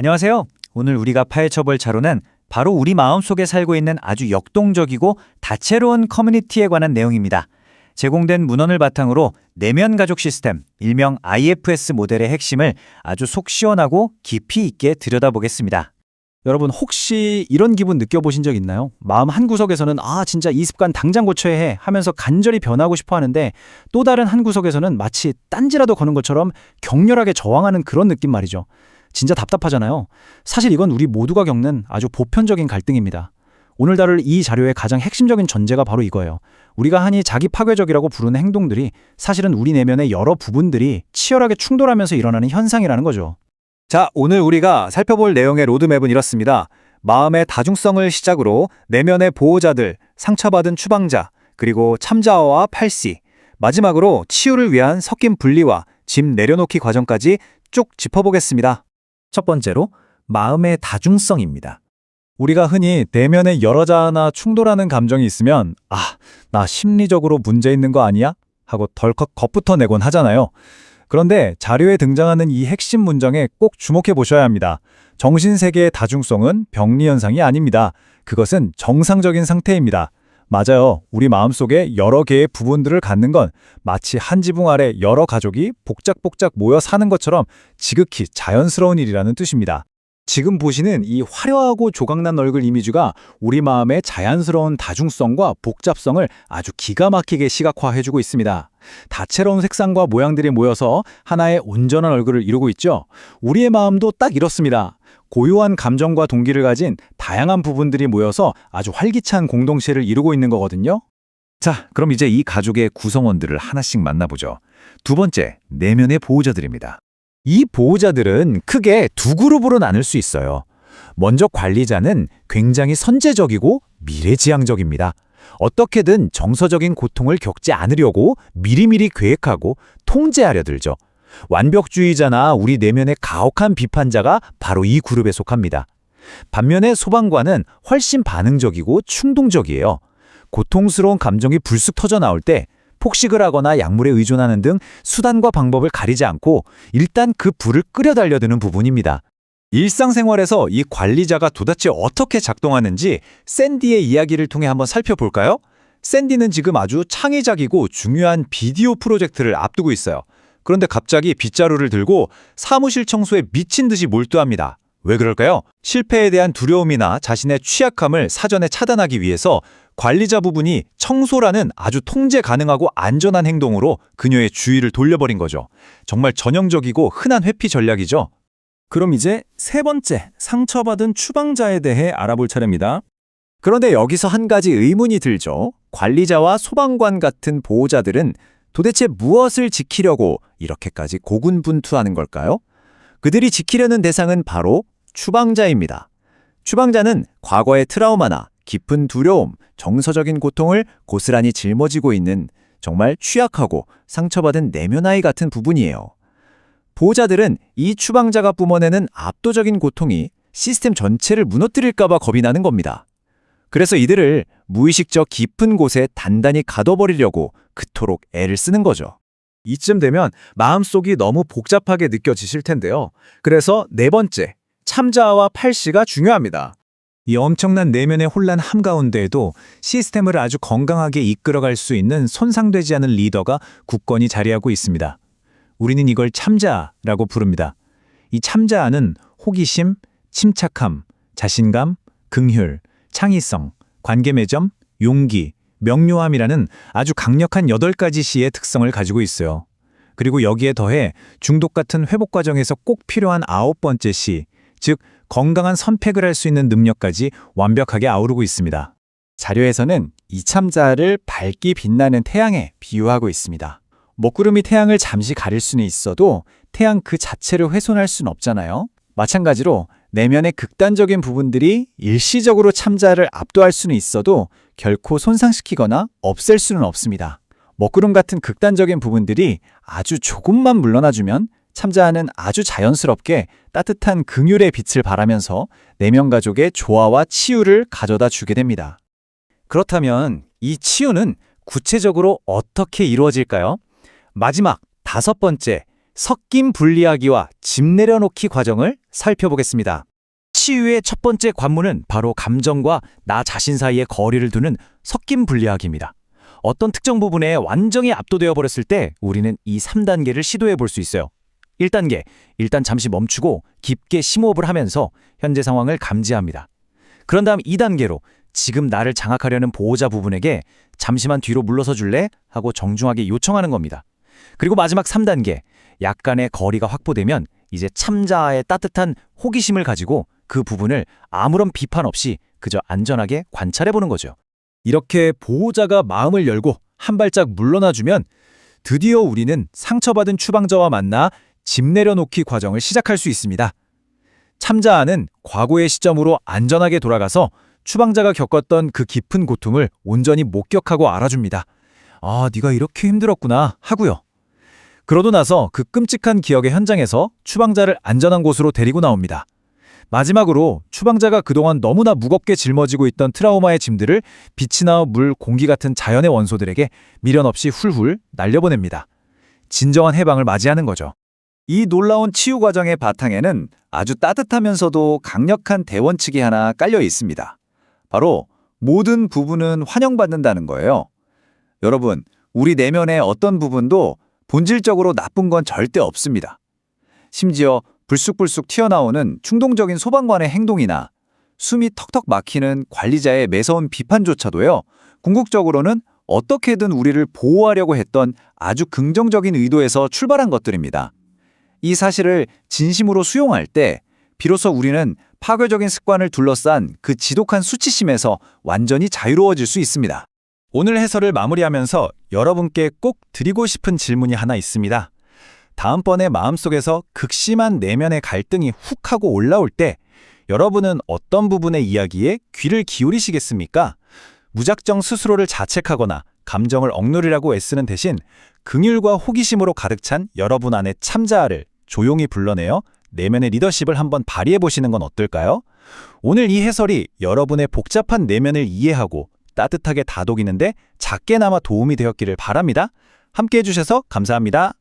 안녕하세요. 오늘 우리가 파헤쳐볼 차로는 바로 우리 마음속에 살고 있는 아주 역동적이고 다채로운 커뮤니티에 관한 내용입니다. 제공된 문헌을 바탕으로 내면 가족 시스템, 일명 IFS 모델의 핵심을 아주 속 시원하고 깊이 있게 들여다보겠습니다. 여러분 혹시 이런 기분 느껴보신 적 있나요? 마음 한구석에서는 진짜 이 습관 당장 고쳐야 해 하면서 간절히 변하고 싶어 하는데 또 다른 한구석에서는 마치 딴지라도 거는 것처럼 격렬하게 저항하는 그런 느낌 말이죠. 진짜 답답하잖아요. 사실 이건 우리 모두가 겪는 아주 보편적인 갈등입니다. 오늘 다룰 이 자료의 가장 핵심적인 전제가 바로 이거예요. 우리가 흔히 자기 파괴적이라고 부르는 행동들이 사실은 우리 내면의 여러 부분들이 치열하게 충돌하면서 일어나는 현상이라는 거죠. 자, 오늘 우리가 살펴볼 내용의 로드맵은 이렇습니다. 마음의 다중성을 시작으로 내면의 보호자들, 상처받은 추방자, 그리고 참자아와 팔씨, 마지막으로 치유를 위한 섞인 분리와 짐 내려놓기 과정까지 쭉 짚어보겠습니다. 첫 번째로 마음의 다중성입니다. 우리가 흔히 내면에 여러 자아나 충돌하는 감정이 있으면 나 심리적으로 문제 있는 거 아니야? 하고 덜컥 겁부터 내곤 하잖아요. 그런데 자료에 등장하는 이 핵심 문장에 꼭 주목해 보셔야 합니다. 정신세계의 다중성은 병리 현상이 아닙니다. 그것은 정상적인 상태입니다. 맞아요. 우리 마음속에 여러 개의 부분들을 갖는 건 마치 한 지붕 아래 여러 가족이 복작복작 모여 사는 것처럼 지극히 자연스러운 일이라는 뜻입니다. 지금 보시는 이 화려하고 조각난 얼굴 이미지가 우리 마음의 자연스러운 다중성과 복잡성을 아주 기가 막히게 시각화해주고 있습니다. 다채로운 색상과 모양들이 모여서 하나의 온전한 얼굴을 이루고 있죠. 우리의 마음도 딱 이렇습니다. 고유한 감정과 동기를 가진 다양한 부분들이 모여서 아주 활기찬 공동체를 이루고 있는 거거든요. 자, 그럼 이제 이 가족의 구성원들을 하나씩 만나보죠. 두 번째, 내면의 보호자들입니다. 이 보호자들은 크게 두 그룹으로 나눌 수 있어요. 먼저 관리자는 굉장히 선제적이고 미래지향적입니다. 어떻게든 정서적인 고통을 겪지 않으려고 미리미리 계획하고 통제하려 들죠. 완벽주의자나 우리 내면의 가혹한 비판자가 바로 이 그룹에 속합니다. 반면에 소방관은 훨씬 반응적이고 충동적이에요. 고통스러운 감정이 불쑥 터져 나올 때 폭식을 하거나 약물에 의존하는 등 수단과 방법을 가리지 않고 일단 그 불을 끌어 달려드는 부분입니다. 일상생활에서 이 관리자가 도대체 어떻게 작동하는지 샌디의 이야기를 통해 한번 살펴볼까요? 샌디는 지금 아주 창의적이고 중요한 비디오 프로젝트를 앞두고 있어요. 그런데 갑자기 빗자루를 들고 사무실 청소에 미친 듯이 몰두합니다. 왜 그럴까요? 실패에 대한 두려움이나 자신의 취약함을 사전에 차단하기 위해서 관리자 부분이 청소라는 아주 통제 가능하고 안전한 행동으로 그녀의 주의를 돌려버린 거죠. 정말 전형적이고 흔한 회피 전략이죠. 그럼 이제 세 번째, 상처받은 추방자에 대해 알아볼 차례입니다. 그런데 여기서 한 가지 의문이 들죠. 관리자와 소방관 같은 보호자들은 도대체 무엇을 지키려고 이렇게까지 고군분투하는 걸까요? 그들이 지키려는 대상은 바로 추방자입니다. 추방자는 과거의 트라우마나 깊은 두려움, 정서적인 고통을 고스란히 짊어지고 있는 정말 취약하고 상처받은 내면 아이 같은 부분이에요. 보호자들은 이 추방자가 뿜어내는 압도적인 고통이 시스템 전체를 무너뜨릴까 봐 겁이 나는 겁니다. 그래서 이들을 무의식적 깊은 곳에 단단히 가둬버리려고 그토록 애를 쓰는 거죠. 이쯤 되면 마음속이 너무 복잡하게 느껴지실 텐데요. 그래서 네 번째, 참자아와 팔씨가 중요합니다. 이 엄청난 내면의 혼란 한가운데에도 시스템을 아주 건강하게 이끌어갈 수 있는 손상되지 않은 리더가 굳건히 자리하고 있습니다. 우리는 이걸 참자아라고 부릅니다. 이 참자아는 호기심, 침착함, 자신감, 긍휼, 창의성, 관계매점, 용기, 명료함이라는 아주 강력한 8가지 C의 특성을 가지고 있어요. 그리고 여기에 더해 중독 같은 회복 과정에서 꼭 필요한 9번째 C, 즉 건강한 선택을 할 수 있는 능력까지 완벽하게 아우르고 있습니다. 자료에서는 이 참자아를 밝기 빛나는 태양에 비유하고 있습니다. 먹구름이 태양을 잠시 가릴 수는 있어도 태양 그 자체를 훼손할 수는 없잖아요. 마찬가지로 내면의 극단적인 부분들이 일시적으로 참자아를 압도할 수는 있어도 결코 손상시키거나 없앨 수는 없습니다. 먹구름 같은 극단적인 부분들이 아주 조금만 물러나주면 참자아는 아주 자연스럽게 따뜻한 긍휼의 빛을 발하면서 내면 가족의 조화와 치유를 가져다 주게 됩니다. 그렇다면 이 치유는 구체적으로 어떻게 이루어질까요? 마지막 5번째, 섞임 분리하기와 집 내려놓기 과정을 살펴보겠습니다. 치유의 첫 번째 관문은 바로 감정과 나 자신 사이의 거리를 두는 섞임 분리하기입니다. 어떤 특정 부분에 완전히 압도되어 버렸을 때 우리는 이 3단계를 시도해 볼 수 있어요. 1단계, 일단 잠시 멈추고 깊게 심호흡을 하면서 현재 상황을 감지합니다. 그런 다음 2단계로 지금 나를 장악하려는 보호자 부분에게 잠시만 뒤로 물러서 줄래? 하고 정중하게 요청하는 겁니다. 그리고 마지막 3단계, 약간의 거리가 확보되면 이제 참자아의 따뜻한 호기심을 가지고 그 부분을 아무런 비판 없이 그저 안전하게 관찰해보는 거죠. 이렇게 보호자가 마음을 열고 한 발짝 물러나주면 드디어 우리는 상처받은 추방자와 만나 집 내려놓기 과정을 시작할 수 있습니다. 참자아는 과거의 시점으로 안전하게 돌아가서 추방자가 겪었던 그 깊은 고통을 온전히 목격하고 알아줍니다. 아, 네가 이렇게 힘들었구나 하고요. 그러고 나서 그 끔찍한 기억의 현장에서 추방자를 안전한 곳으로 데리고 나옵니다. 마지막으로 추방자가 그동안 너무나 무겁게 짊어지고 있던 트라우마의 짐들을 빛이나 물, 공기 같은 자연의 원소들에게 미련 없이 훌훌 날려보냅니다. 진정한 해방을 맞이하는 거죠. 이 놀라운 치유 과정의 바탕에는 아주 따뜻하면서도 강력한 대원칙이 하나 깔려 있습니다. 바로 모든 부분은 환영받는다는 거예요. 여러분, 우리 내면의 어떤 부분도 본질적으로 나쁜 건 절대 없습니다. 심지어 불쑥불쑥 튀어나오는 충동적인 소방관의 행동이나 숨이 턱턱 막히는 관리자의 매서운 비판조차도요, 궁극적으로는 어떻게든 우리를 보호하려고 했던 아주 긍정적인 의도에서 출발한 것들입니다. 이 사실을 진심으로 수용할 때 비로소 우리는 파괴적인 습관을 둘러싼 그 지독한 수치심에서 완전히 자유로워질 수 있습니다. 오늘 해설을 마무리하면서 여러분께 꼭 드리고 싶은 질문이 하나 있습니다. 다음번에 마음속에서 극심한 내면의 갈등이 훅 하고 올라올 때 여러분은 어떤 부분의 이야기에 귀를 기울이시겠습니까? 무작정 스스로를 자책하거나 감정을 억누르려고 애쓰는 대신 긍휼과 호기심으로 가득 찬 여러분 안의 참자아를 조용히 불러내어 내면의 리더십을 한번 발휘해 보시는 건 어떨까요? 오늘 이 해설이 여러분의 복잡한 내면을 이해하고 따뜻하게 다독이는데 작게나마 도움이 되었기를 바랍니다. 함께 해주셔서 감사합니다.